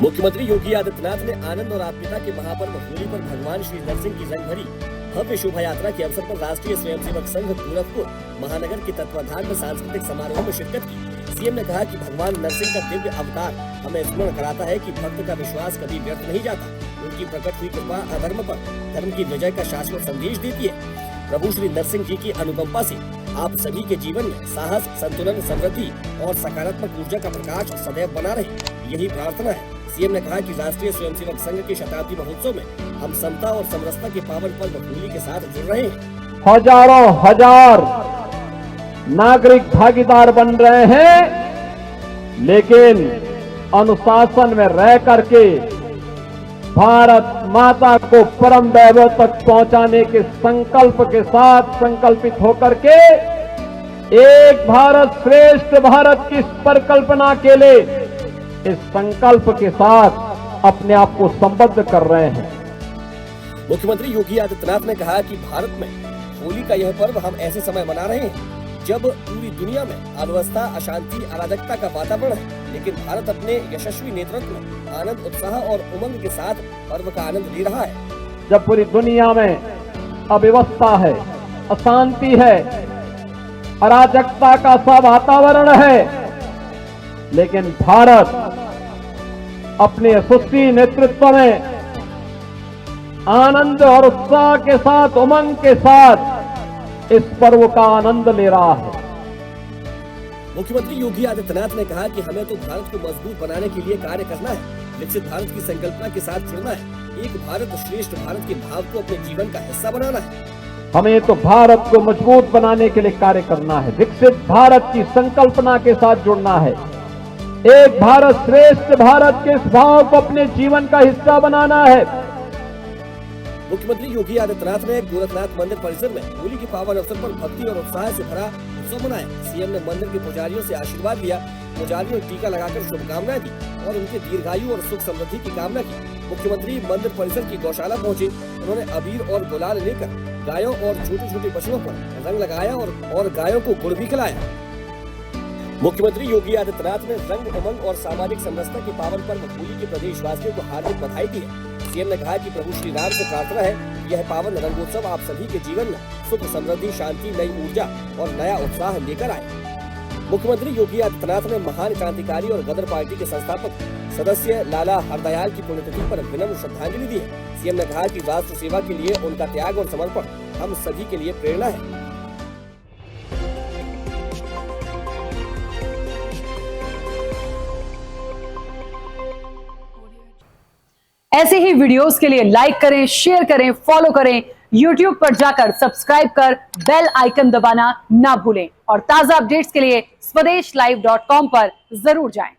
मुख्यमंत्री योगी आदित्यनाथ ने आनंद और आत्मीयता के महापर्व होली पर भगवान श्री नरसिंह की रंग भरी भव्य शोभा यात्रा के अवसर पर राष्ट्रीय स्वयंसेवक संघ गोरखपुर महानगर के तत्वाधान में सांस्कृतिक समारोह में शिरकत की। सीएम ने कहा कि भगवान नरसिंह का दिव्य अवतार हमें स्मरण कराता है कि भक्त का विश्वास कभी व्यर्थ नहीं जाता। उनकी प्रकट हुई कृपा अधर्म पर धर्म की विजय का शाश्वत संदेश देती है। प्रभु श्री नरसिंह जी की अनुकंपा से आप सभी के जीवन में साहस, संतुलन, समृद्धि और सकारात्मक ऊर्जा का प्रकाश सदैव बना रहे, यही प्रार्थना है। सीएम ने कहा कि राष्ट्रीय स्वयंसेवक संघ के शताब्दी महोत्सव में हम समता और समरसता के पावन पर्व होली के साथ जुड़ रहे हैं। हजारों हजार नागरिक भागीदार बन रहे हैं, लेकिन अनुशासन में रह करके भारत माता को परम वैभव तक पहुंचाने के संकल्प के साथ संकल्पित होकर के एक भारत श्रेष्ठ भारत की परिकल्पना के लिए इस संकल्प के साथ अपने आप को संबद्ध कर रहे हैं। मुख्यमंत्री योगी आदित्यनाथ ने कहा कि भारत में होली का यह पर्व हम ऐसे समय मना रहे हैं जब पूरी दुनिया में अव्यवस्था, अशांति, अराजकता का वातावरण है, लेकिन भारत अपने यशस्वी नेतृत्व में आनंद, उत्साह और उमंग के साथ पर्व का आनंद ले रहा है। जब पूरी दुनिया में अव्यवस्था है, अशांति है, अराजकता का सा वातावरण है, लेकिन भारत अपने यशस्वी नेतृत्व में आनंद और उत्साह के साथ, उमंग के साथ इस पर्व का आनंद ले रहा है। मुख्यमंत्री योगी आदित्यनाथ ने कहा कि हमें तो भारत को मजबूत बनाने के लिए कार्य करना है, विकसित भारत की संकल्पना के साथ जुड़ना है, एक भारत श्रेष्ठ भारत के भाव को अपने जीवन का हिस्सा बनाना है। हमें तो भारत को मजबूत बनाने के लिए कार्य करना है, विकसित भारत की संकल्पना के साथ जुड़ना है, एक भारत श्रेष्ठ भारत के इस भाव को अपने जीवन का हिस्सा बनाना है। मुख्यमंत्री योगी आदित्यनाथ ने गोरखनाथ मंदिर परिसर में होली के पावन अवसर पर भक्ति और उत्साह से भरा उत्सव मनाया। सीएम ने मंदिर के पुजारियों से आशीर्वाद लिया, पुजारियों ने टीका लगाकर शुभकामनाएं दी और उनके दीर्घायु और सुख समृद्धि की कामना की। मुख्यमंत्री मंदिर परिसर की गौशाला पहुंचे, उन्होंने अबीर और गुलाल लेकर गायों और छोटे छोटे पशुओं पर रंग लगाया और गायों को गुड़ भी खिलाया। मुख्यमंत्री योगी आदित्यनाथ ने रंग, उमंग और सामाजिक समरसता के पावन पर्व होली के प्रदेशवासियों को हार्दिक बधाई दी है। सीएम ने कहा कि प्रभु श्री राम से प्रार्थना है कि यह पावन रंगोत्सव आप सभी के जीवन में सुख, समृद्धि, शांति, नई ऊर्जा और नया उत्साह लेकर आए। मुख्यमंत्री योगी आदित्यनाथ ने महान क्रांतिकारी और गदर पार्टी के संस्थापक सदस्य लाला हरदयाल की पुण्यतिथि पर विनम्र श्रद्धांजलि दी है। सीएम ने कहा कि राष्ट्र सेवा के लिए उनका त्याग और समर्पण हम सभी के लिए प्रेरणा है। ऐसे ही वीडियोस के लिए लाइक करें, शेयर करें, फॉलो करें, YouTube पर जाकर सब्सक्राइब कर बेल आइकन दबाना ना भूलें और ताजा अपडेट्स के लिए swedeshlive.com पर जरूर जाएं।